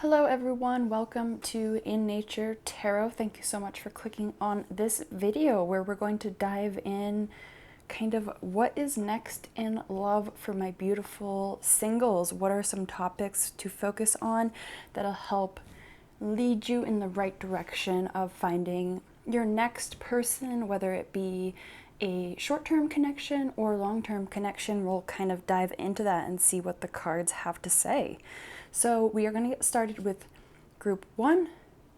Hello everyone, welcome to In Nature Tarot. Thank you so much for clicking on this video where we're going to dive in kind of what is next in love for my beautiful singles. What are some topics to focus on that'll help lead you in the right direction of finding your next person, whether it be a short-term connection or long-term connection. We'll kind of dive into that and see what the cards have to say. So we are going to get started with group 1,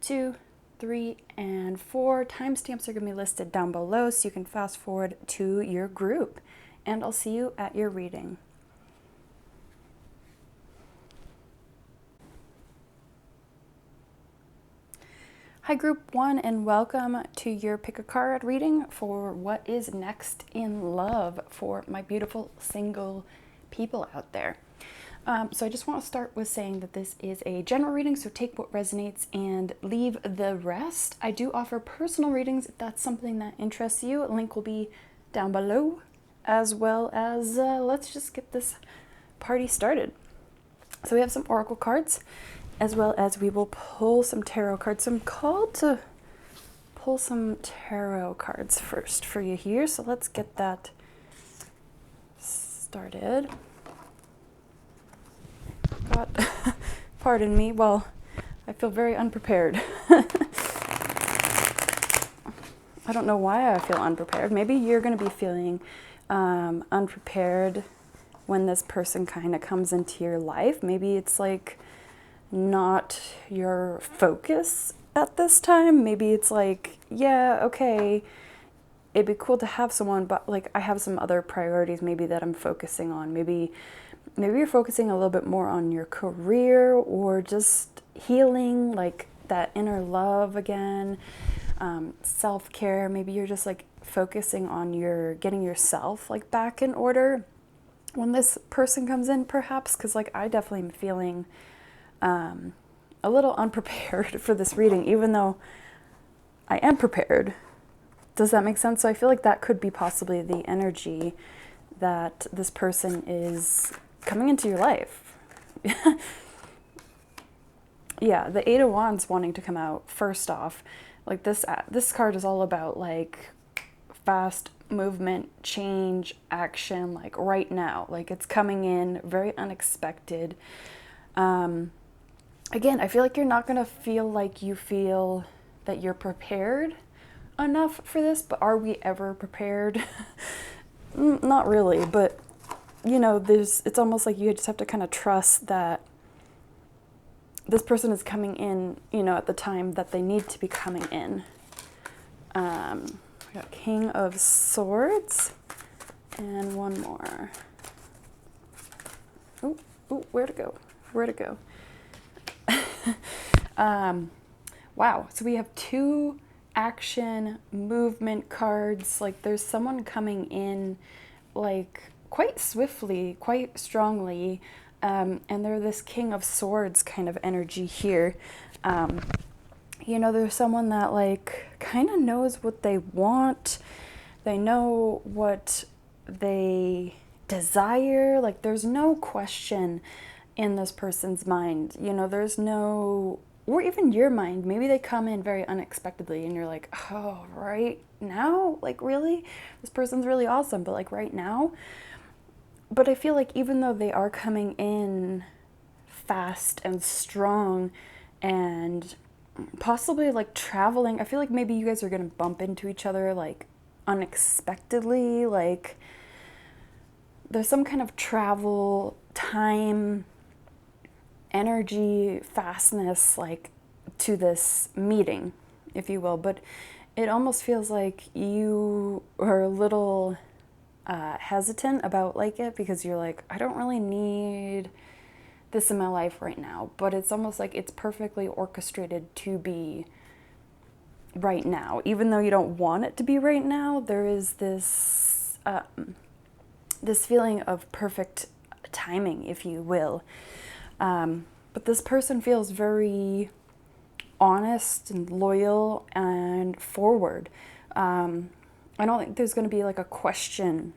2, 3, and 4. Timestamps are going to be listed down below so you can fast forward to your group. And I'll see you at your reading. Hi group 1, and welcome to your pick a card reading for what is next in love for my beautiful single people out there. So I just want to start with saying that this is a general reading, so take what resonates and leave the rest. I do offer personal readings if that's something that interests you. A link will be down below, as well as let's just get this party started. So we have some oracle cards, as well as we will pull some tarot cards. So I'm called to pull some tarot cards first for you here, so let's get that started. God, pardon me. Well, I feel very unprepared. I don't know why I feel unprepared. Maybe you're going to be feeling unprepared when this person kind of comes into your life. Maybe it's like not your focus at this time. Maybe it's like, yeah, okay, it'd be cool to have someone, but like I have some other priorities maybe that I'm focusing on. Maybe you're focusing a little bit more on your career or just healing, like that inner love again, self-care. Maybe you're just like focusing on getting yourself like back in order when this person comes in, perhaps, because like I definitely am feeling a little unprepared for this reading, even though I am prepared. Does that make sense? So I feel like that could be possibly the energy that this person is coming into your life. Yeah, the Eight of Wands wanting to come out first off. Like this card is all about like fast movement, change, action, like right now. Like it's coming in very unexpected. Again, I feel like you're not going to feel like you feel that you're prepared enough for this, but are we ever prepared? Not really, but you know, it's almost like you just have to kind of trust that this person is coming in, you know, at the time that they need to be coming in. We got King of Swords and one more. Oh, where'd it go? Wow, so we have two action movement cards. Like there's someone coming in like quite swiftly, quite strongly, and they're this King of Swords kind of energy here. You know, there's someone that like kind of knows what they want. They know what they desire. Like there's no question in this person's mind. You know, there's no, or even your mind. Maybe they come in very unexpectedly and you're like, oh, right now? Like really? This person's really awesome, but like right now? But I feel like even though they are coming in fast and strong and possibly like traveling, I feel like maybe you guys are going to bump into each other like unexpectedly. Like there's some kind of travel, time, energy, fastness like to this meeting, if you will. But it almost feels like you are a little hesitant about like it because you're like, I don't really need this in my life right now, but it's almost like it's perfectly orchestrated to be right now. Even though you don't want it to be right now, there is this this feeling of perfect timing, if you will. But this person feels very honest and loyal and forward. I don't think there's going to be like a question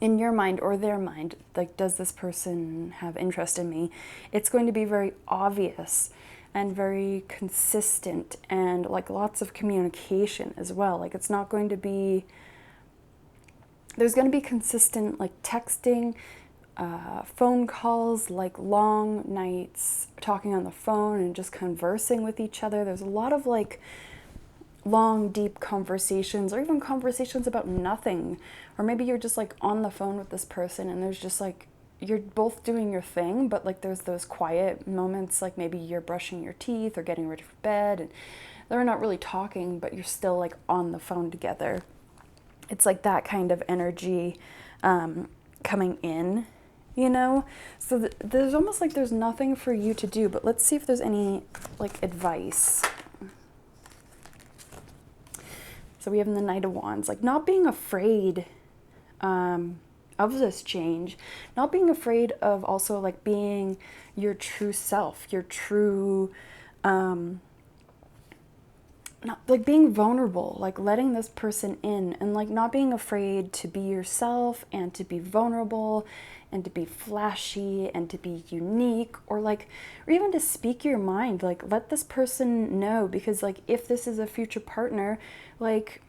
in your mind or their mind, like, does this person have interest in me? It's going to be very obvious and very consistent, and like lots of communication as well. Like, it's not going to be, there's going to be consistent like texting, phone calls, like long nights talking on the phone and just conversing with each other. There's a lot of like long, deep conversations, or even conversations about nothing. Or maybe you're just like on the phone with this person and there's just like, you're both doing your thing, but like there's those quiet moments, like maybe you're brushing your teeth or getting ready for bed and they're not really talking, but you're still like on the phone together. It's like that kind of energy coming in, you know? So there's almost like there's nothing for you to do, but let's see if there's any like advice. So we have the Knight of Wands, like not being afraid of this change, not being afraid of also like being your true self, your true, not like being vulnerable, like letting this person in, and like not being afraid to be yourself and to be vulnerable and to be flashy and to be unique, or like, or even to speak your mind, like let this person know, because like if this is a future partner, like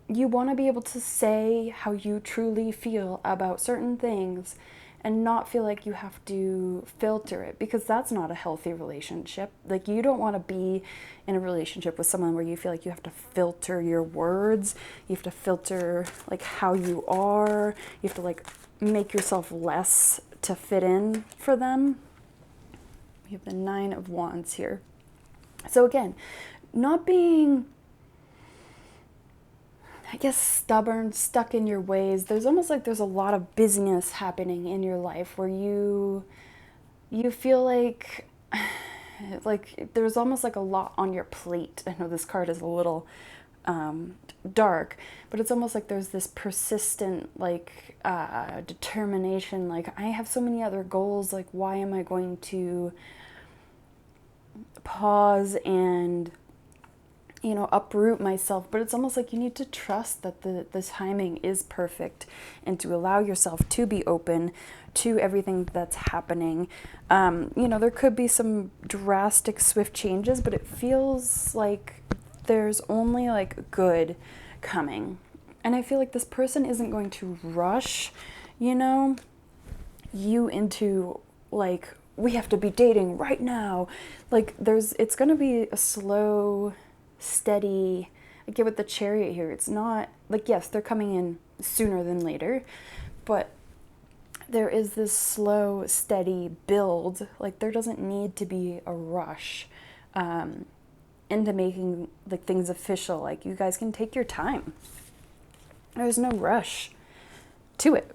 you want to be able to say how you truly feel about certain things and not feel like you have to filter it, because that's not a healthy relationship. Like, you don't want to be in a relationship with someone where you feel like you have to filter your words, you have to filter like how you are, you have to like make yourself less to fit in for them. We have the Nine of Wands here. So again, not being, I guess, stubborn, stuck in your ways. There's almost like there's a lot of busyness happening in your life where you feel like there's almost like a lot on your plate. I know this card is a little dark, but it's almost like there's this persistent like determination, like I have so many other goals, like why am I going to pause and uproot myself? But it's almost like you need to trust that the timing is perfect, and to allow yourself to be open to everything that's happening. There could be some drastic, swift changes, but it feels like there's only like good coming. And I feel like this person isn't going to rush, you into like, we have to be dating right now. Like it's going to be a slow, steady, I get with the Chariot here. It's not like, yes, they're coming in sooner than later, but there is this slow, steady build. Like, there doesn't need to be a rush into making like things official. Like, you guys can take your time. There's no rush to it.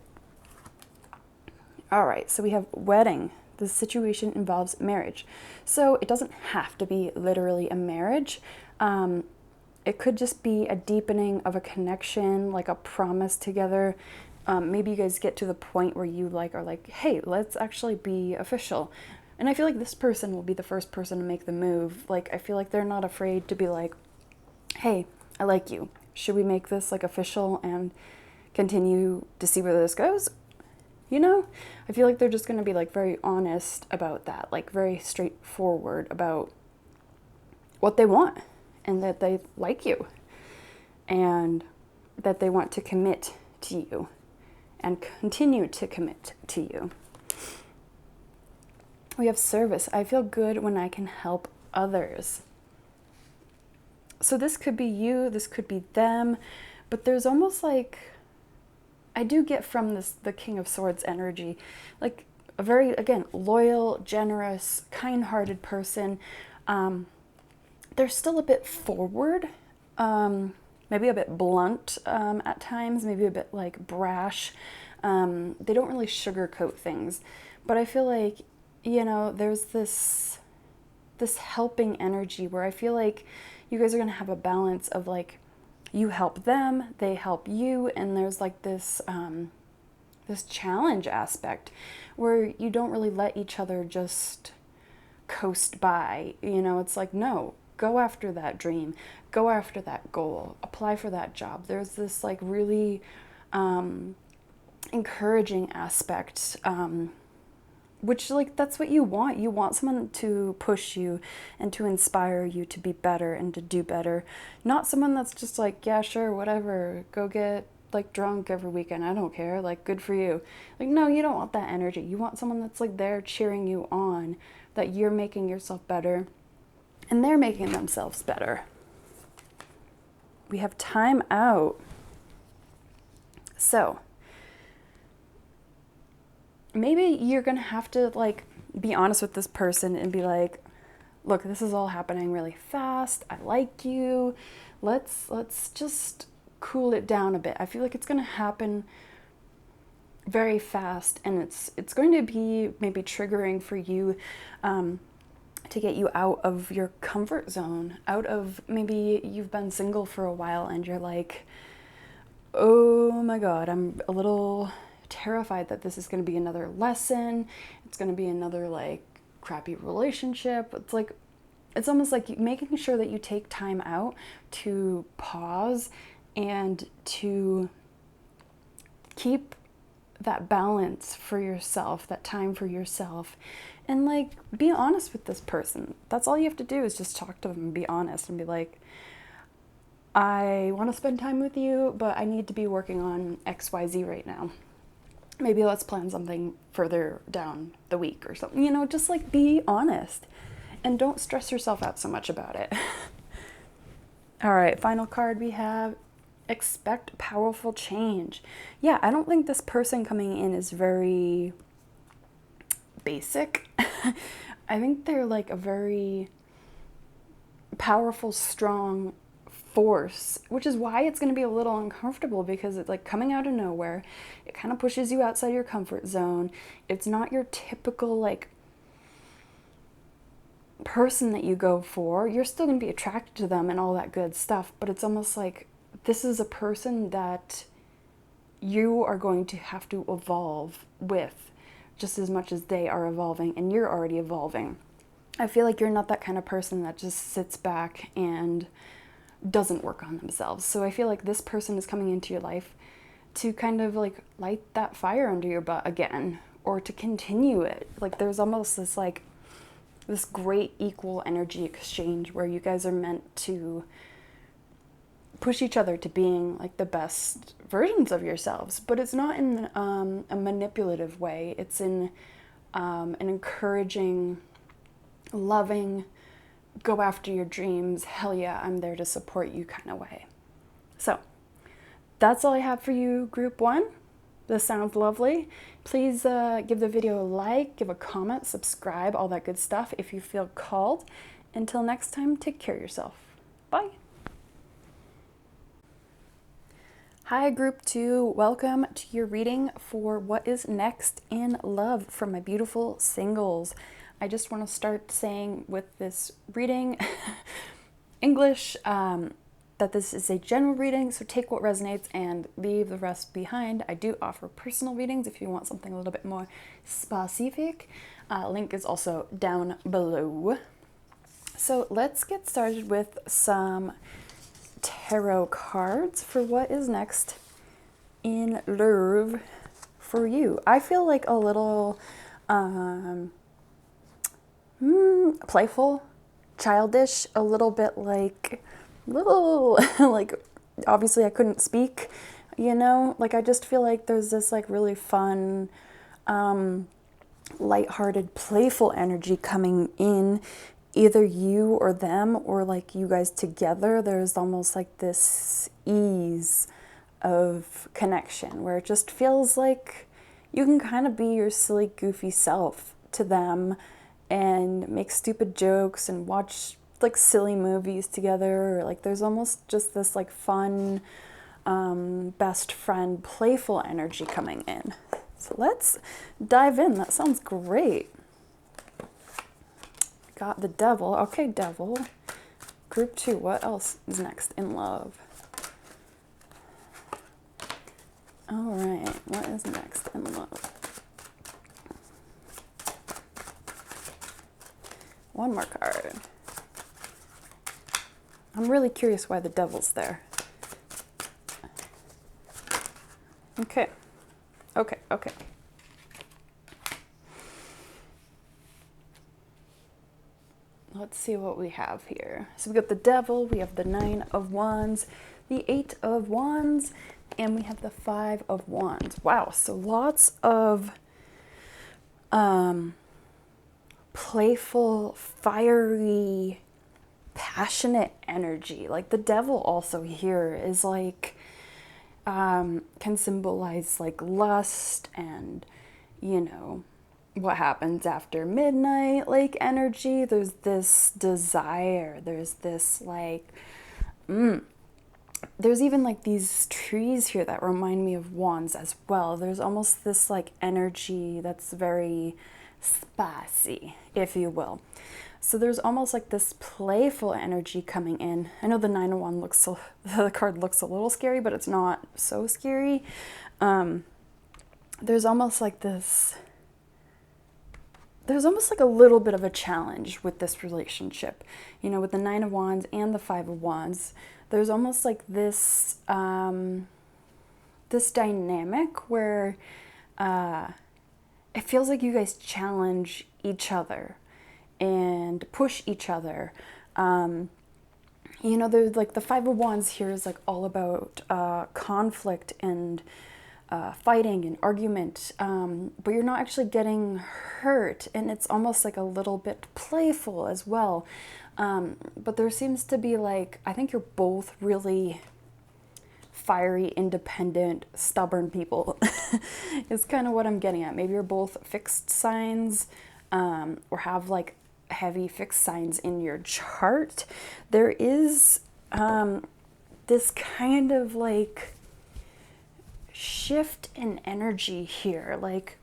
All right, so we have wedding. This situation involves marriage. So it doesn't have to be literally a marriage. It could just be a deepening of a connection, like a promise together. Maybe you guys get to the point where you are like, hey, let's actually be official. And I feel like this person will be the first person to make the move. Like, I feel like they're not afraid to be like, hey, I like you. Should we make this like official and continue to see where this goes? I feel like they're just going to be like very honest about that, like very straightforward about what they want, and that they like you, and that they want to commit to you and continue to commit to you. We have service. I feel good when I can help others. So this could be you, this could be them, but there's almost like, I do get from this the King of Swords energy, like a very, again, loyal, generous, kind-hearted person. They're still a bit forward, maybe a bit blunt at times, maybe a bit like brash. They don't really sugarcoat things, but I feel like, there's this helping energy where I feel like you guys are going to have a balance of like, you help them, they help you, and there's like this this challenge aspect where you don't really let each other just coast by. It's like, no, go after that dream, go after that goal, apply for that job. There's this like really encouraging aspect, which, like, that's what you want. You want someone to push you and to inspire you to be better and to do better. Not someone that's just like, yeah, sure, whatever, go get like drunk every weekend, I don't care, like, good for you. Like, no, you don't want that energy. You want someone that's like there cheering you on, that you're making yourself better and they're making themselves better. We have time out. So maybe you're gonna have to like be honest with this person and be like, look, this is all happening really fast. I like you. Let's just cool it down a bit. I feel like it's gonna happen very fast, and it's going to be maybe triggering for you, to get you out of your comfort zone, out of, maybe you've been single for a while and you're like, oh my God, I'm a little terrified that this is going to be another lesson. It's going to be another like crappy relationship. It's like, it's almost like making sure that you take time out to pause and to keep that balance for yourself, that time for yourself, and like be honest with this person. That's all you have to do, is just talk to them and be honest and be like, I want to spend time with you, but I need to be working on XYZ right now. Maybe let's plan something further down the week or something, you know, just like be honest and don't stress yourself out so much about it. All right, final card we have, expect powerful change. Yeah, I don't think this person coming in is very basic. I think they're like a very powerful, strong force, which is why it's going to be a little uncomfortable, because it's like coming out of nowhere. It kind of pushes you outside your comfort zone. It's not your typical like person that you go for. You're still going to be attracted to them and all that good stuff, but it's almost like this is a person that you are going to have to evolve with just as much as they are evolving, and you're already evolving. I feel like you're not that kind of person that just sits back and doesn't work on themselves. So I feel like this person is coming into your life to kind of like light that fire under your butt again, or to continue it. Like there's almost this like this great equal energy exchange where you guys are meant to push each other to being like the best versions of yourselves, but it's not in a manipulative way. It's in an encouraging, loving, go after your dreams, hell yeah, I'm there to support you kind of way. So that's all I have for you, group one. This sounds lovely. Please give the video a like, give a comment, subscribe, all that good stuff if you feel called. Until next time, take care of yourself. Bye. Hi, group two. Welcome to your reading for what is next in love from my beautiful singles. I just want to start saying with this reading, English, that this is a general reading, so take what resonates and leave the rest behind. I do offer personal readings if you want something a little bit more specific. Link is also down below. So let's get started with some tarot cards for what is next in love for you. I feel like a little playful, childish, a little bit like like obviously I couldn't speak, you know, like I just feel like there's this like really fun lighthearted, playful energy coming in, either you or them, or like you guys together. There's almost like this ease of connection where it just feels like you can kind of be your silly, goofy self to them and make stupid jokes and watch like silly movies together. Or like there's almost just this like fun, best friend, playful energy coming in. So let's dive in. That sounds great. Got the devil. Okay, devil. Group two, what else is next in love? All right, what is next in love? One more card. I'm really curious why the devil's there. Okay. Okay. Let's see what we have here. So we got the Devil, we have the 9 of Wands, the 8 of Wands, and we have the 5 of Wands. Wow, so lots of playful, fiery, passionate energy. Like the Devil also here is like, can symbolize like lust and, you know, what happens after midnight, like energy. There's this desire, there's this like, there's even like these trees here that remind me of wands as well. There's almost this like energy that's very spicy, if you will. So there's almost like this playful energy coming in. I know the 9 of Wands looks so, the card looks a little scary, but it's not so scary. There's almost like this, there's almost like a little bit of a challenge with this relationship. You know, with the 9 of Wands and the 5 of Wands, there's almost like this, this dynamic where it feels like you guys challenge each other and push each other. You know, there's like the 5 of Wands here is like all about conflict and fighting and argument, but you're not actually getting hurt, and it's almost like a little bit playful as well. But there seems to be like, I think you're both really fiery, independent, stubborn people is kind of what I'm getting at. Maybe you're both fixed signs, or have like heavy fixed signs in your chart. There is this kind of like shift in energy here. Like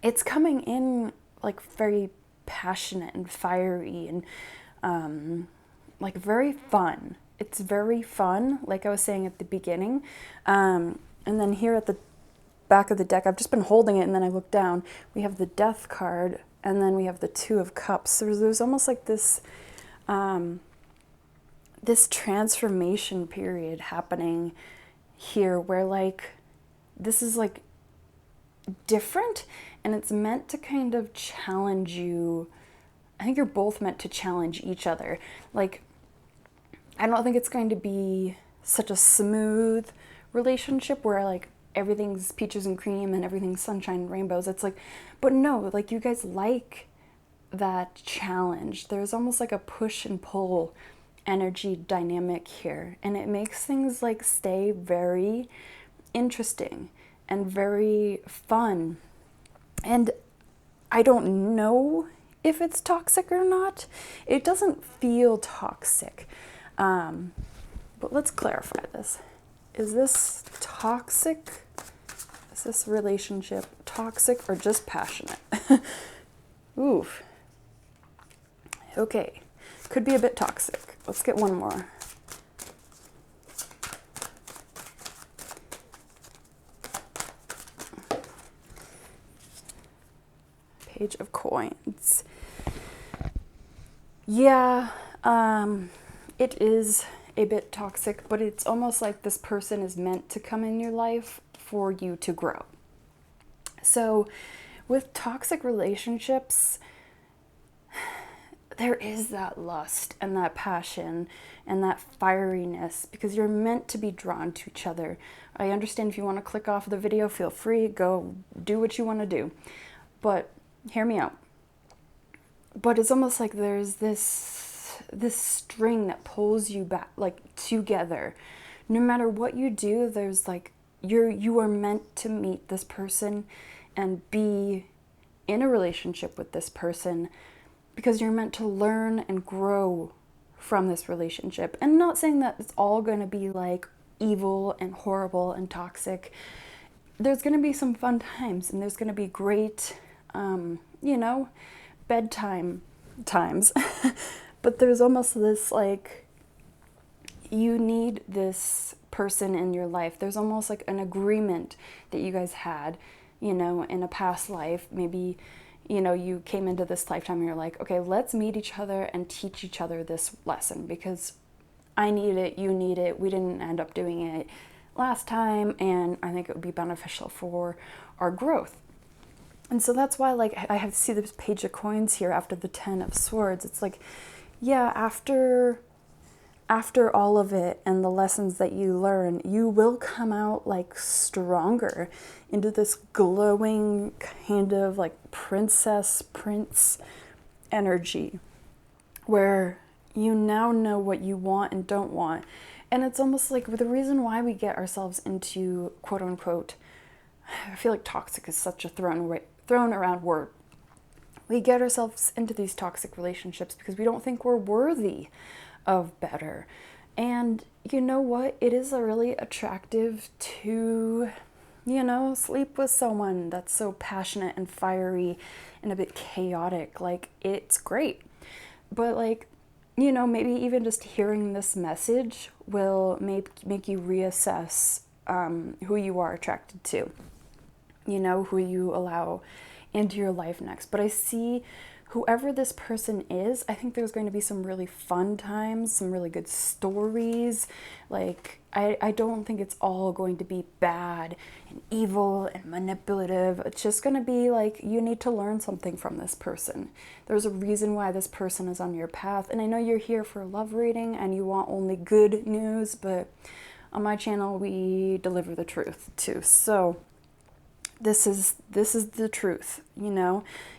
it's coming in like very passionate and fiery and like very fun. It's very fun, like I was saying at the beginning. And then here at the back of the deck, I've just been holding it and then I look down. We have the Death card, and then we have the 2 of Cups. So there's almost like this this transformation period happening here where like this is like different, and it's meant to kind of challenge you. I think you're both meant to challenge each other. Like, I don't think it's going to be such a smooth relationship where like everything's peaches and cream and everything's sunshine and rainbows. It's like, but no, like you guys like that challenge. There's almost like a push and pull energy dynamic here, and it makes things like stay very interesting and very fun. And I don't know if it's toxic or not. It doesn't feel toxic. But let's clarify this. Is this toxic? Is this relationship toxic or just passionate? Oof. Okay. Could be a bit toxic. Let's get one more. Page of Coins. Yeah, it is a bit toxic, but it's almost like this person is meant to come in your life for you to grow. So with toxic relationships, there is that lust and that passion and that fieriness because you're meant to be drawn to each other. I understand if you want to click off the video, feel free, go do what you want to do. But hear me out. But it's almost like there's this string that pulls you back, like together. No matter what you do, there's like you are meant to meet this person and be in a relationship with this person because you're meant to learn and grow from this relationship. And not saying that it's all going to be like evil and horrible and toxic. There's going to be some fun times, and there's going to be great, you know, bedtime times. But there's almost this like, you need this person in your life. There's almost like an agreement that you guys had, you know, in a past life. Maybe, you know, you came into this lifetime and you're like, okay, let's meet each other and teach each other this lesson because I need it, you need it. We didn't end up doing it last time, and I think it would be beneficial for our growth. And so that's why, like, I have to see this Page of Coins here after the Ten of Swords. It's like, yeah, after all of it and the lessons that you learn, you will come out like stronger into this glowing kind of like prince energy where you now know what you want and don't want. And it's almost like the reason why we get ourselves into quote unquote, I feel like toxic is such a thrown around word. We get ourselves into these toxic relationships because we don't think we're worthy of better. And you know what? It is really attractive to, sleep with someone that's so passionate and fiery and a bit chaotic. Like, it's great. But like, maybe even just hearing this message will make you reassess who you are attracted to, who you allow into your life next. But I see whoever this person is, I think there's going to be some really fun times, some really good stories. Like, I don't think it's all going to be bad and evil and manipulative. It's just going to be like, you need to learn something from this person. There's a reason why this person is on your path. And I know you're here for a love reading and you want only good news, but on my channel, we deliver the truth too. So this is the truth,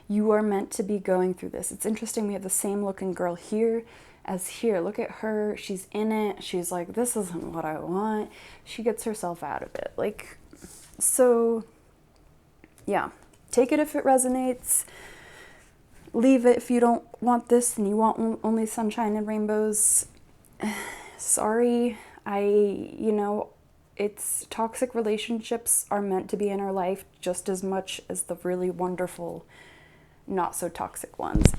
You are meant to be going through this. It's interesting, we have the same looking girl here as here. Look at her, she's in it. She's like, this isn't what I want. She gets herself out of it. Like, so yeah, take it if it resonates. Leave it if you don't want this and you want only sunshine and rainbows. Sorry, it's toxic relationships are meant to be in our life just as much as the really wonderful, not so toxic ones.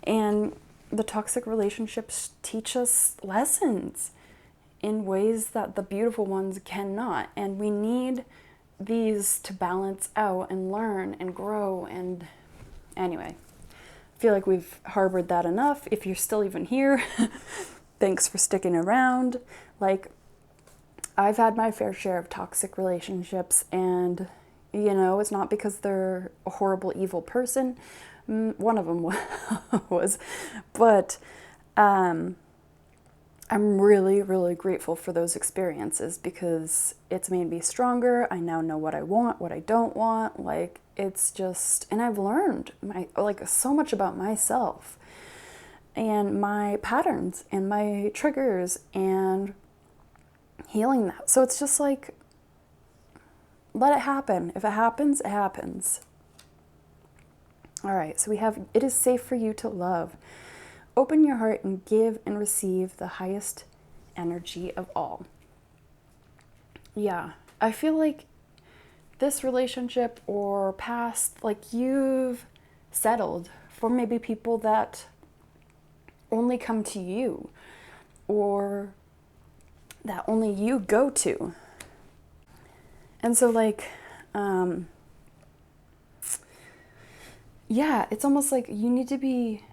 And the toxic relationships teach us lessons in ways that the beautiful ones cannot. And we need these to balance out and learn and grow. And anyway, I feel like we've harbored that enough. If you're still even here, thanks for sticking around. Like, I've had my fair share of toxic relationships, and it's not because they're a horrible, evil person. One of them was, but I'm really, really grateful for those experiences because it's made me stronger. I now know what I want, what I don't want. Like, it's just, and I've learned so much about myself and my patterns and my triggers and healing that. So it's just like, let it happen. If it happens, it happens. All right, so we have, it is safe for you to love. Open your heart and give and receive the highest energy of all. Yeah, I feel like this relationship or past, like, you've settled for maybe people that only come to you or that only you go to. And so like, yeah, it's almost like you need to be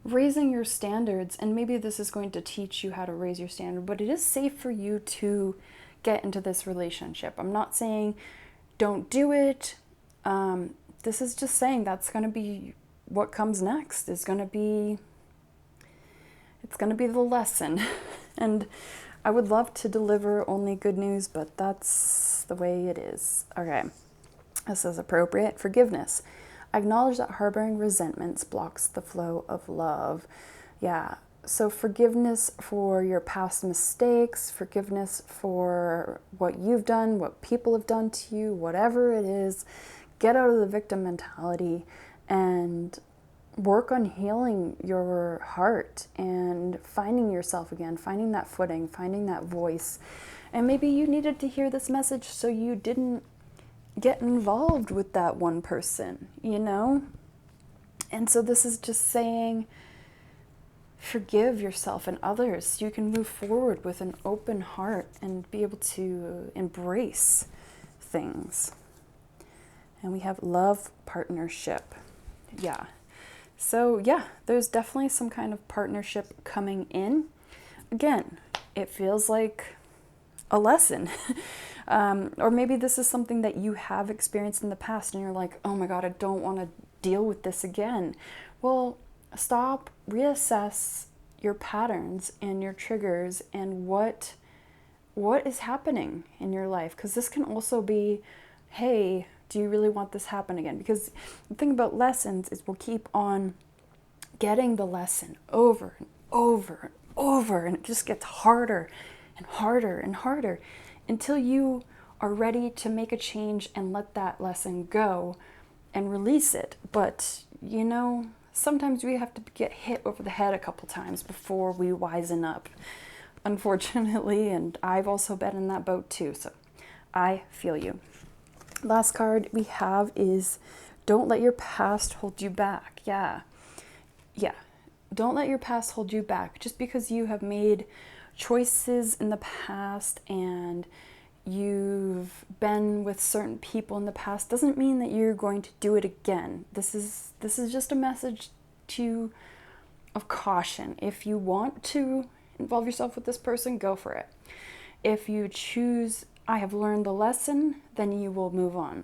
raising your standards, and maybe this is going to teach you how to raise your standard, but it is safe for you to get into this relationship. I'm not saying don't do it. This is just saying that's going to be what comes next. It's going to be the lesson. And I would love to deliver only good news, but that's the way it is. Okay, this is appropriate. Forgiveness. I acknowledge that harboring resentments blocks the flow of love. Yeah, so forgiveness for your past mistakes, forgiveness for what you've done, what people have done to you, whatever it is. Get out of the victim mentality and work on healing your heart and finding yourself again, finding that footing, finding that voice. And maybe you needed to hear this message so you didn't get involved with that one person, And so this is just saying, forgive yourself and others so you can move forward with an open heart and be able to embrace things. And we have love partnership. Yeah. So yeah, there's definitely some kind of partnership coming in. Again, it feels like a lesson. Or maybe this is something that you have experienced in the past and you're like, oh my God, I don't want to deal with this again. Well, stop, reassess your patterns and your triggers and what is happening in your life. Because this can also be, hey, do you really want this to happen again? Because the thing about lessons is we'll keep on getting the lesson over and over and over, and it just gets harder and harder and harder until you are ready to make a change and let that lesson go and release it. But, you know, sometimes we have to get hit over the head a couple times before we wisen up, unfortunately, and I've also been in that boat too, so I feel you. Last card we have is don't let your past hold you back. Yeah. Don't let your past hold you back. Just because you have made choices in the past and you've been with certain people in the past doesn't mean that you're going to do it again. This is just a message to of caution. If you want to involve yourself with this person, go for it. If you choose, I have learned the lesson, then you will move on.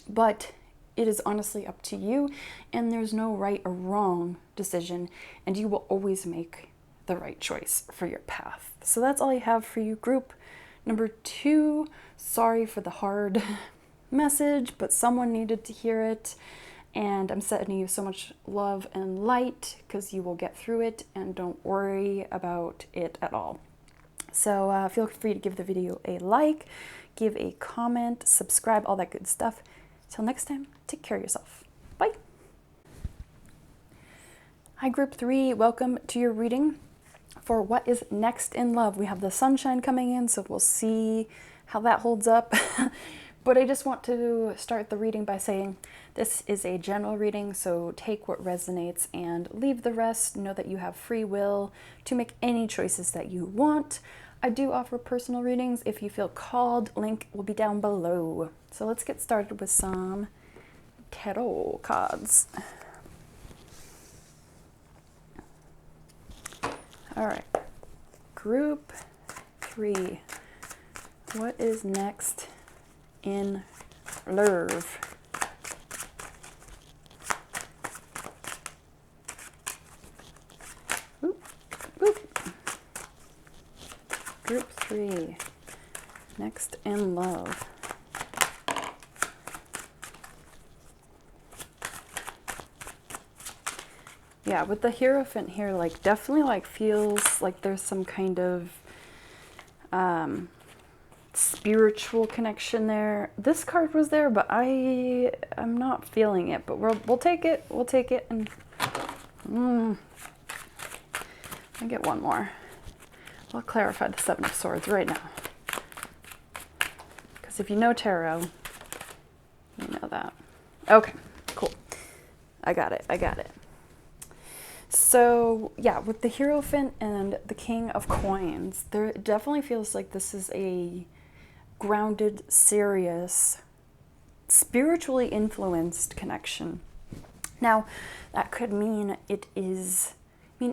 But it is honestly up to you, and there's no right or wrong decision, and you will always make the right choice for your path. So that's all I have for you, group number 2. Sorry for the hard message, but someone needed to hear it, and I'm sending you so much love and light because you will get through it, and don't worry about it at all. So feel free to give the video a like, give a comment, subscribe, all that good stuff. Till next time, take care of yourself. Bye. Hi, group 3. Welcome to your reading for what is next in love. We have the sunshine coming in, so we'll see how that holds up. But I just want to start the reading by saying this is a general reading, so take what resonates and leave the rest. Know that you have free will to make any choices that you want. I do offer personal readings if you feel called. Link will be down below. So let's get started with some tarot cards. All right, group 3. What is next in love? Group 3, next in love. Yeah, with the Hierophant here, like definitely like feels like there's some kind of spiritual connection there. This card was there, but I'm not feeling it. But we'll take it. We'll take it. And I get one more. I'll clarify the 7 of Swords right now. Because if you know tarot, you know that. Okay, cool. I got it. So, yeah, with the Hierophant and the King of Coins, there definitely feels like this is a grounded, serious, spiritually influenced connection. Now, that could mean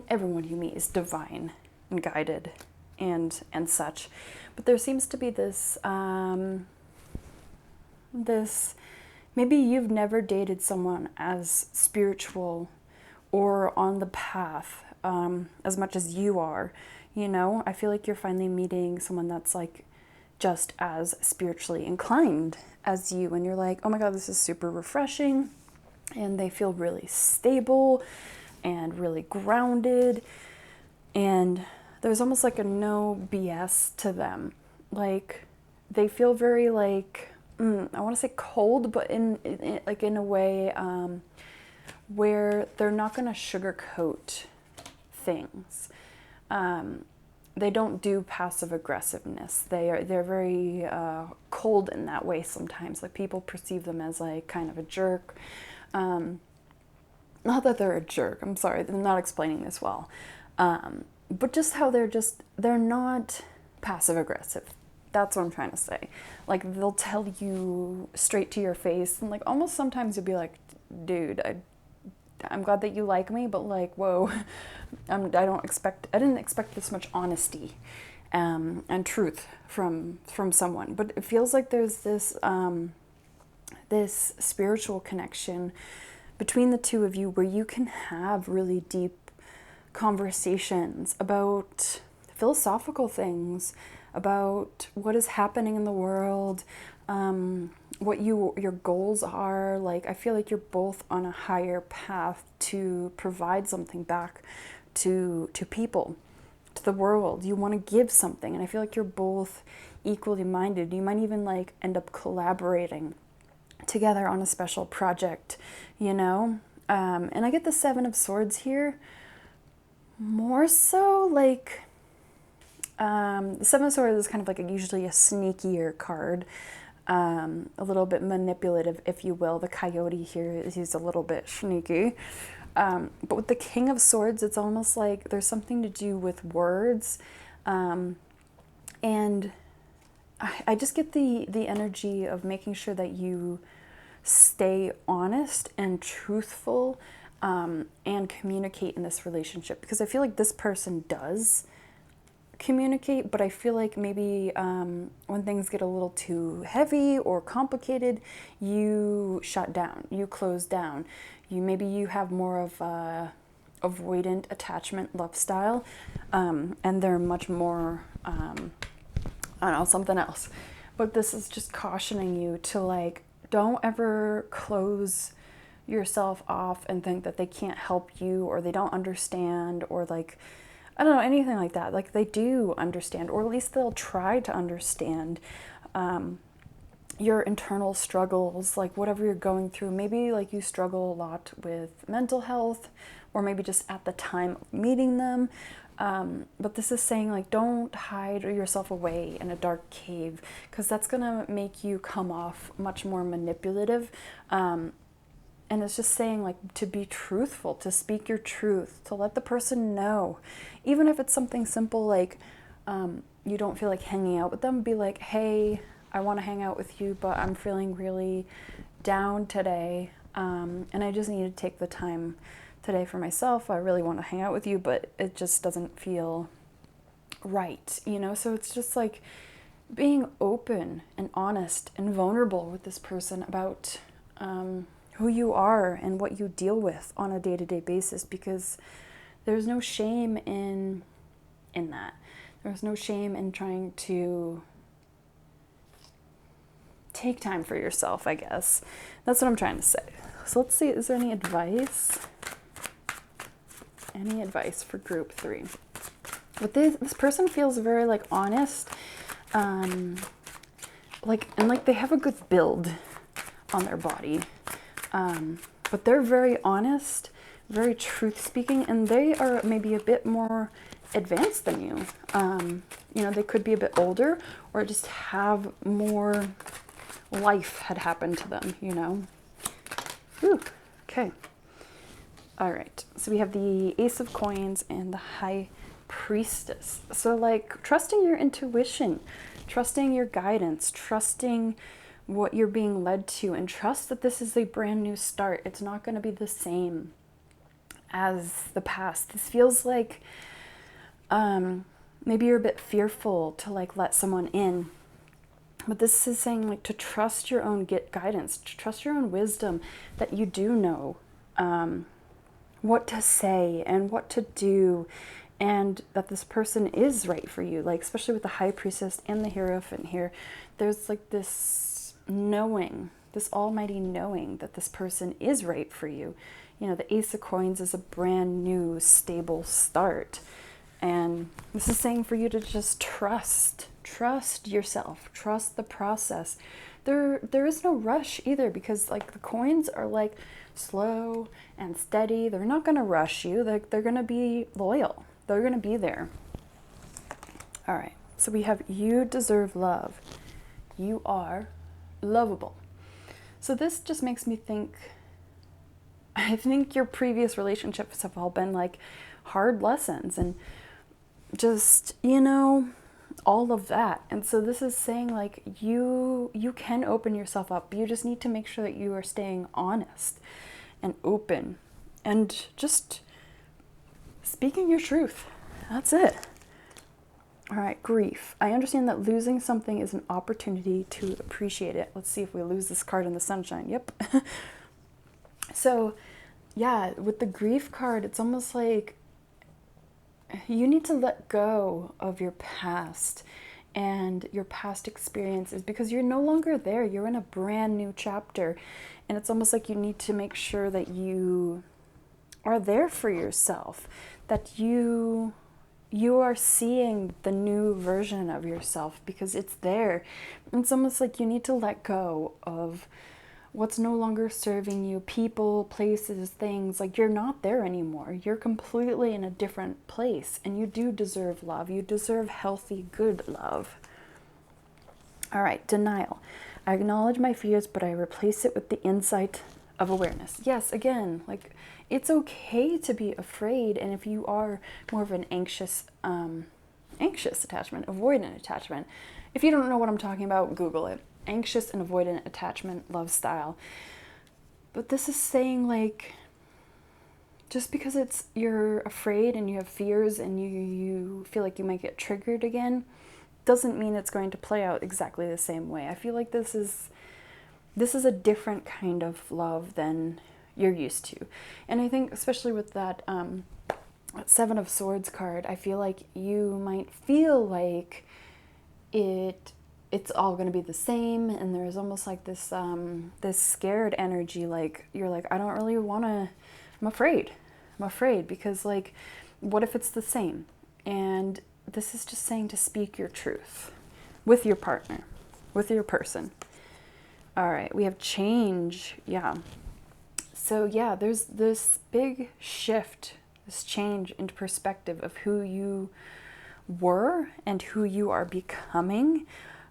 everyone you meet is divine and guided and such, but there seems to be this maybe you've never dated someone as spiritual or on the path as much as you are. You know, I feel like you're finally meeting someone that's like just as spiritually inclined as you, and you're like, oh my God, this is super refreshing, and they feel really stable and really grounded, and there's almost like a no BS to them. Like they feel very like I want to say cold, but in a way where they're not going to sugarcoat things. They don't do passive aggressiveness. They're very cold in that way sometimes. Like people perceive them as like kind of a jerk. Not that they're a jerk. I'm sorry, I'm not explaining this well. But just how they're not passive aggressive. That's what I'm trying to say. Like they'll tell you straight to your face, and like almost sometimes you'll be like, dude, I'm glad that you like me, but like, whoa, I didn't expect this much honesty. and truth from someone. But it feels like there's this spiritual connection between the two of you where you can have really deep conversations about philosophical things, about what is happening in the world, what your goals are. Like, I feel like you're both on a higher path to provide something back to people, to the world. You want to give something, and I feel like you're both equally minded. You might even like end up collaborating together on a special project, you know? And I get the Seven of Swords here, more so like, the Seven of Swords is kind of like usually a sneakier card, a little bit manipulative, if you will. The coyote here he's a little bit sneaky. But with the King of Swords, it's almost like there's something to do with words. And I just get the energy of making sure that you stay honest and truthful, and communicate in this relationship, because I feel like this person does communicate, but I feel like maybe when things get a little too heavy or complicated, you shut down, you close down. Maybe you have more of a avoidant attachment love style, and they're much more I don't know, something else. But this is just cautioning you to like, don't ever close yourself off and think that they can't help you, or they don't understand, or like, I don't know, anything like that. Like, they do understand, or at least they'll try to understand your internal struggles, like whatever you're going through. Maybe like you struggle a lot with mental health, or maybe just at the time of meeting them. But this is saying like, don't hide yourself away in a dark cave, because that's gonna make you come off much more manipulative. And it's just saying like to be truthful, to speak your truth, to let the person know, even if it's something simple like you don't feel like hanging out with them. Be like, hey, I want to hang out with you, but I'm feeling really down today, and I just need to take the time today for myself. I really want to hang out with you, but it just doesn't feel right, you know? So it's just like being open and honest and vulnerable with this person about who you are and what you deal with on a day-to-day basis, because there's no shame in that. There's no shame in trying to take time for yourself, I guess. That's what I'm trying to say. So let's see, is there any advice? Any advice for group 3? But this person feels very like honest, like they have a good build on their body, but they're very honest, very truth speaking, and they are maybe a bit more advanced than you. You know, they could be a bit older, or just have more life had happened to them, you know. Ooh, okay. All right, so we have the Ace of Coins and the High Priestess. So like trusting your intuition, trusting your guidance, trusting what you're being led to, and trust that this is a brand new start. It's not going to be the same as the past. This feels like maybe you're a bit fearful to like let someone in, but this is saying like to trust your own guidance, to trust your own wisdom, that you do know what to say and what to do, and that this person is right for you. Like, especially with the High Priestess and the Hierophant here, there's like this knowing, this almighty knowing that this person is right for you. You know, the Ace of Coins is a brand new stable start, and this is saying for you to just trust yourself, trust the process. There is no rush either, because like the coins are like slow and steady. They're not going to rush you. They're going to be loyal. They're going to be there. All right, so we have you deserve love. You are lovable. So this just makes me think, I think your previous relationships have all been like hard lessons and just, you know, all of that. And so this is saying like you can open yourself up. You just need to make sure that you are staying honest and open and just speaking your truth. That's it. All right, grief. I understand that losing something is an opportunity to appreciate it. Let's see if we lose this card in the sunshine. Yep. So, yeah, with the grief card, it's almost like you need to let go of your past and your past experiences because you're no longer there. You're in a brand new chapter. And it's almost like you need to make sure that you are there for yourself, that you are seeing the new version of yourself because it's there. It's almost like you need to let go of what's no longer serving you, people, places, things. Like you're not there anymore. You're completely in a different place, and you do deserve love. You deserve healthy, good love. All right, denial. I acknowledge my fears, but I replace it with the insight of awareness. Yes, again, like it's okay to be afraid, and if you are more of an anxious attachment, avoidant attachment, if you don't know what I'm talking about, Google it. Anxious and avoidant attachment love style. But this is saying, like, just because you're afraid and you have fears and you feel like you might get triggered again, doesn't mean it's going to play out exactly the same way. I feel like this is a different kind of love than you're used to. And I think especially with that Seven of Swords card, I feel like you might feel like it's all going to be the same, and there's almost like this this scared energy, like you're like, I don't really want to, I'm afraid because, like, what if it's the same? And this is just saying to speak your truth with your partner, with your person. All right, we have change. Yeah. So yeah, there's this big shift, this change into perspective of who you were and who you are becoming.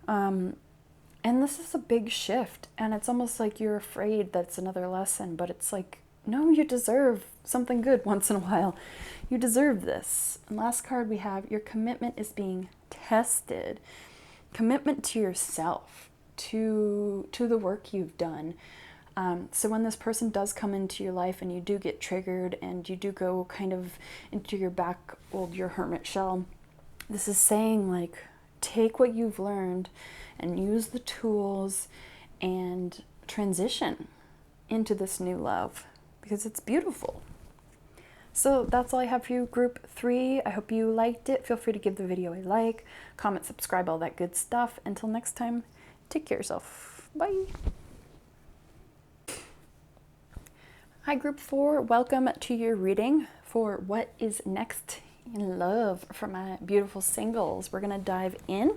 And this is a big shift, and it's almost like you're afraid that it's another lesson, but it's like, no, you deserve something good once in a while. You deserve this. And last card we have, your commitment is being tested. Commitment to yourself, to the work you've done. So when this person does come into your life and you do get triggered and you do go kind of into your your hermit shell, this is saying, like, take what you've learned and use the tools and transition into this new love because it's beautiful. So that's all I have for you, group 3. I hope you liked it. Feel free to give the video a like, comment, subscribe, all that good stuff. Until next time, take care of yourself. Bye. Hi, group 4. Welcome to your reading for what is next in love for my beautiful singles. We're going to dive in.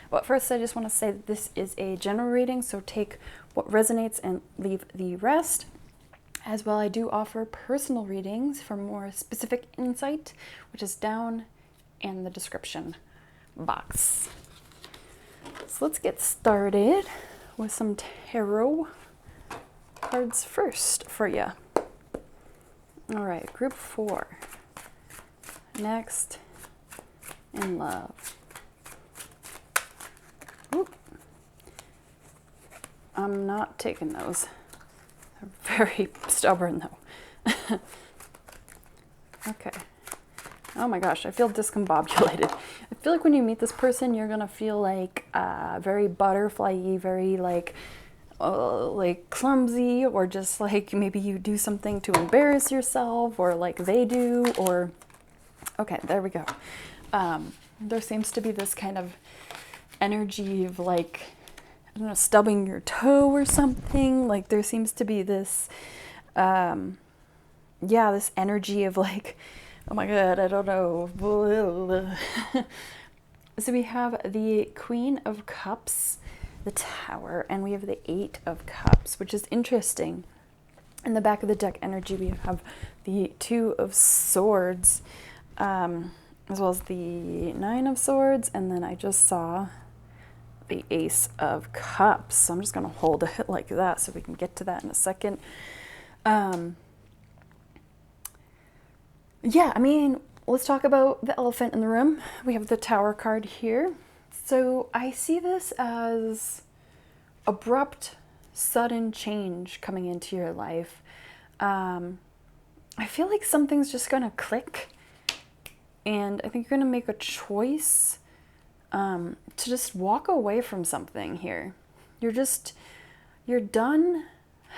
But first, I just want to say that this is a general reading, so take what resonates and leave the rest. As well, I do offer personal readings for more specific insight, which is down in the description box. So let's get started with some tarot cards first for you. All right, group 4. Next in love. Oop. I'm not taking those. They're very stubborn though. Okay. Oh my gosh, I feel discombobulated. I feel like when you meet this person, you're gonna feel like very butterfly-y, very like clumsy, or just like maybe you do something to embarrass yourself, or like they do, or okay, there we go. There seems to be this kind of energy of like, I don't know, stubbing your toe or something. Like there seems to be this, this energy of like, oh my God, I don't know. So we have the Queen of Cups, the Tower, and we have the 8 of Cups, which is interesting. In the back of the deck energy, we have the 2 of Swords, as well as the 9 of Swords, and then I just saw the Ace of Cups. So I'm just going to hold it like that so we can get to that in a second. Yeah, I mean, let's talk about the elephant in the room. We have the Tower card here. So I see this as abrupt, sudden change coming into your life. I feel like something's just going to click, and I think you're going to make a choice to just walk away from something here. You're done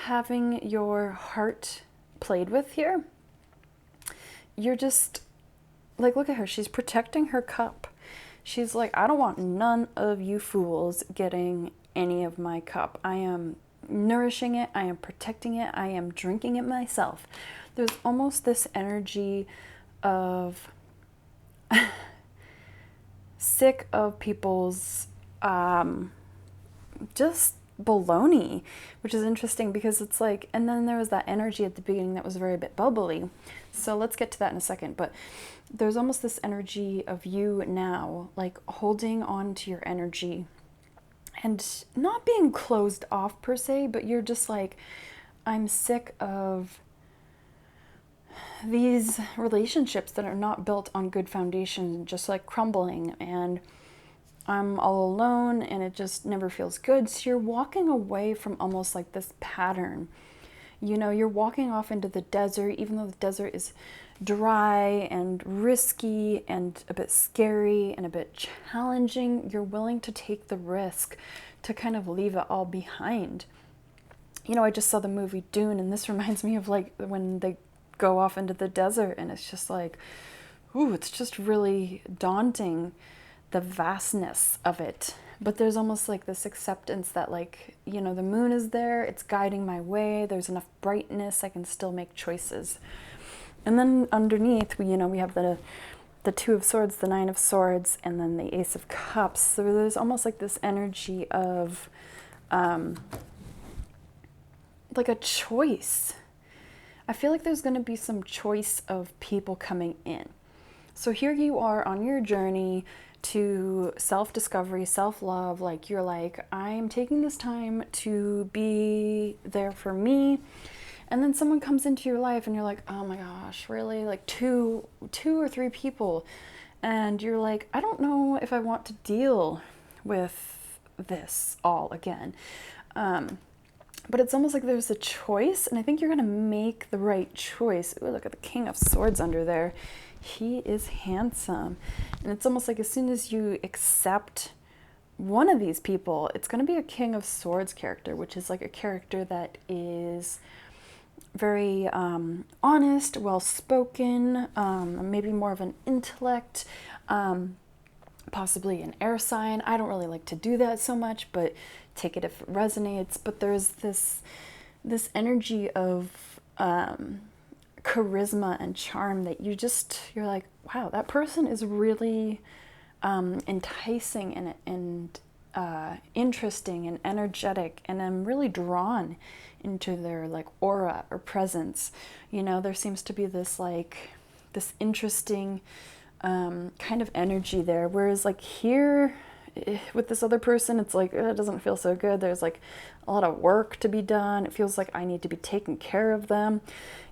having your heart played with here. You're just, like, look at her. She's protecting her cup. She's like, I don't want none of you fools getting any of my cup. I am nourishing it. I am protecting it. I am drinking it myself. There's almost this energy of sick of people's just baloney, which is interesting because it's like, and then there was that energy at the beginning that was very bit bubbly. So let's get to that in a second. But there's almost this energy of you now, like holding on to your energy and not being closed off per se, but you're just like, I'm sick of these relationships that are not built on good foundation, just like crumbling, and I'm all alone and it just never feels good. So you're walking away from almost like this pattern. You know, you're walking off into the desert, even though the desert is dry and risky and a bit scary and a bit challenging. You're willing to take the risk to kind of leave it all behind. You know, I just saw the movie Dune, and this reminds me of like when they go off into the desert, and it's just like, ooh, it's just really daunting, the vastness of it. But there's almost like this acceptance that, like, you know, the moon is there, it's guiding my way, there's enough brightness, I can still make choices. And then underneath, we have the Two of Swords, the Nine of Swords, and then the Ace of Cups. So there's almost like this energy of like a choice. I feel like there's going to be some choice of people coming in. So here you are on your journey to self-discovery, self-love. Like, you're like, I'm taking this time to be there for me. And then someone comes into your life and you're like, oh my gosh, really? Like two or three people. And you're like, I don't know if I want to deal with this all again. But it's almost like there's a choice, and I think you're going to make the right choice. Ooh, look at the King of Swords under there. He is handsome. And it's almost like as soon as you accept one of these people, it's going to be a King of Swords character, which is like a character that is very honest, well-spoken, maybe more of an intellect, possibly an air sign. I don't really like to do that so much, but take it if it resonates. But there's this energy of charisma and charm that you're like, wow, that person is really enticing and interesting and energetic, and I'm really drawn into their like aura or presence. You know, there seems to be this interesting kind of energy there, whereas like here with this other person, it's like, it doesn't feel so good. There's like a lot of work to be done. It feels like I need to be taking care of them.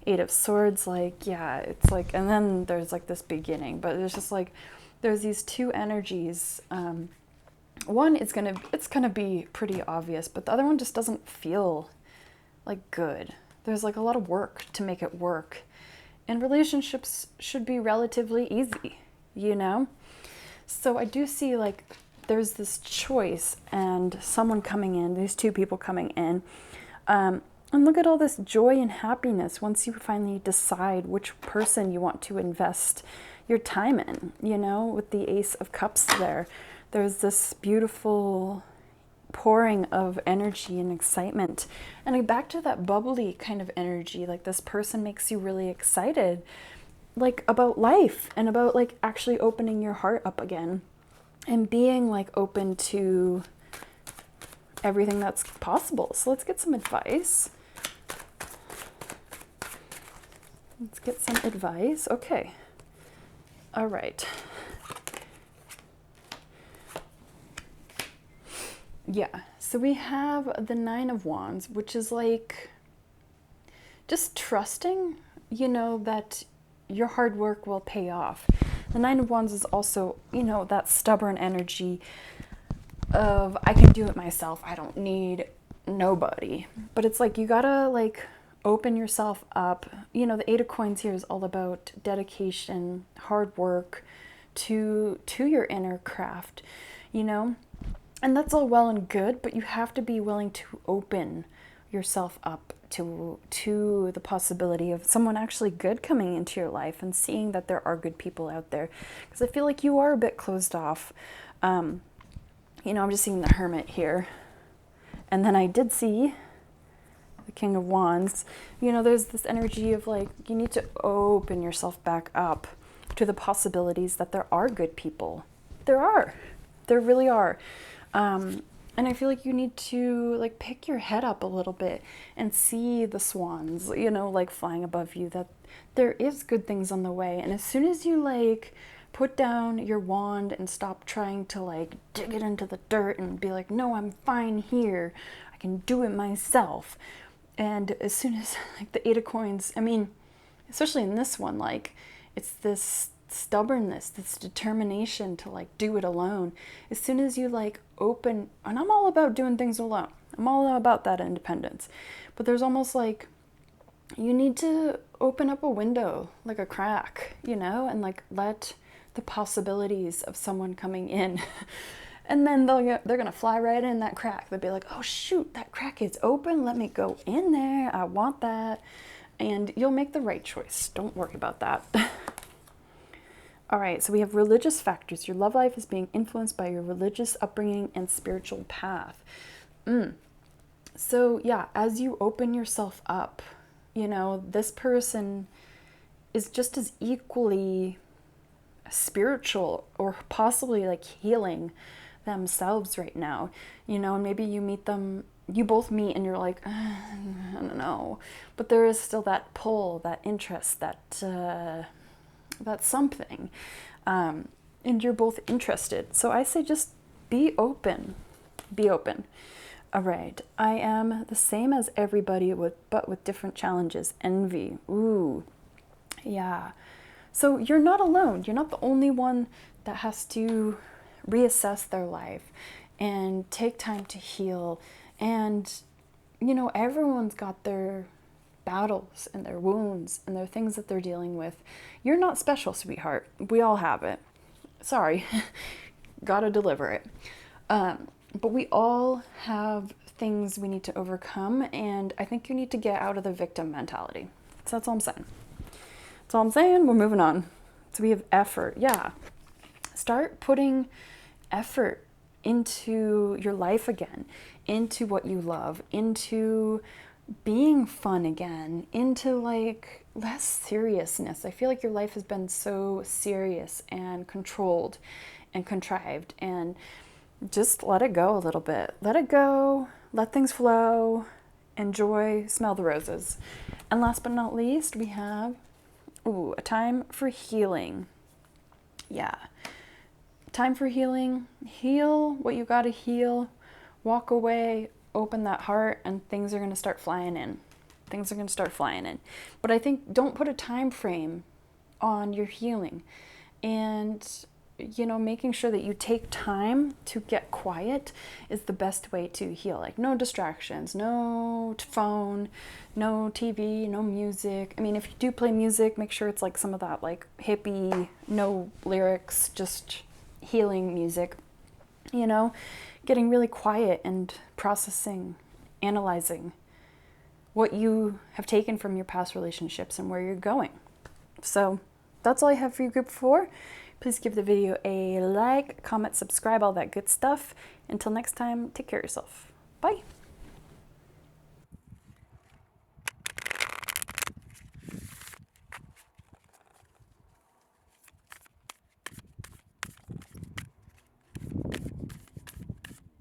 Eight of Swords, like, yeah, it's like, and then there's like this beginning, but it's just like, there's these two energies. One is it's gonna be pretty obvious, but the other one just doesn't feel like good. There's like a lot of work to make it work. And relationships should be relatively easy, you know? So I do see like there's this choice and someone coming in, these two people coming in. And look at all this joy and happiness once you finally decide which person you want to invest your time in, you know, with the Ace of Cups there. There's this beautiful pouring of energy and excitement. And back to that bubbly kind of energy, like this person makes you really excited, like about life and about like actually opening your heart up again and being like open to everything that's possible. So let's get some advice. Let's get some advice. Okay. All right. Yeah, so we have the Nine of Wands, which is like just trusting, you know, that your hard work will pay off. The Nine of Wands is also, you know, that stubborn energy of I can do it myself. I don't need nobody. But it's like you gotta like open yourself up. You know, the Eight of Coins here is all about dedication, hard work to your inner craft, you know? And that's all well and good, but you have to be willing to open yourself up to the possibility of someone actually good coming into your life and seeing that there are good people out there. Because I feel like you are a bit closed off. You know, I'm just seeing the Hermit here. And then I did see the King of Wands. You know, there's this energy of like, you need to open yourself back up to the possibilities that there are good people. There really are. And I feel like you need to like pick your head up a little bit and see the swans, you know, like flying above you, that there is good things on the way. And as soon as you like put down your wand and stop trying to like dig it into the dirt and be like, no, I'm fine here, I can do it myself. And as soon as like the 8 of coins, I mean, especially in this one, like it's this stubbornness, this determination to like do it alone. As soon as you like open, and I'm all about doing things alone, I'm all about that independence, but there's almost like you need to open up a window, like a crack, you know, and like let the possibilities of someone coming in and then they're gonna fly right in that crack. They'll be like, oh shoot, that crack is open, let me go in there, I want that. And you'll make the right choice, don't worry about that. All right, so we have religious factors. Your love life is being influenced by your religious upbringing and spiritual path. So yeah, as you open yourself up, you know, this person is just as equally spiritual or possibly like healing themselves right now, you know, and maybe you meet them, you both meet and you're like, I don't know, but there is still that pull, that interest, that's something, and you're both interested. So I say just be open. All right, I am the same as everybody, but with different challenges. Envy, ooh, yeah. So you're not alone. You're not the only one that has to reassess their life and take time to heal. And, you know, everyone's got their battles and their wounds and their things that they're dealing with. You're not special, sweetheart. We all have it. Sorry. Gotta deliver it. But we all have things we need to overcome, and I think you need to get out of the victim mentality. So that's all I'm saying. That's all I'm saying. We're moving on. So we have effort. Yeah. Start putting effort into your life again, into what you love, into being fun again, into like less seriousness. I feel like your life has been so serious and controlled and contrived, and just let it go a little bit. Let it go, let things flow, enjoy, smell the roses. And last but not least, we have a time for healing. Yeah. Time for healing. Heal what you got to heal. Walk away, open that heart, and things are going to start flying in. But I think don't put a time frame on your healing. And, you know, making sure that you take time to get quiet is the best way to heal. Like no distractions, no phone, no TV, no music. I mean, if you do play music, make sure it's like some of that like hippie, no lyrics, just healing music, you know, getting really quiet and processing, analyzing what you have taken from your past relationships and where you're going. So that's all I have for you, group 4. Please give the video a like, comment, subscribe, all that good stuff. Until next time, take care of yourself. Bye.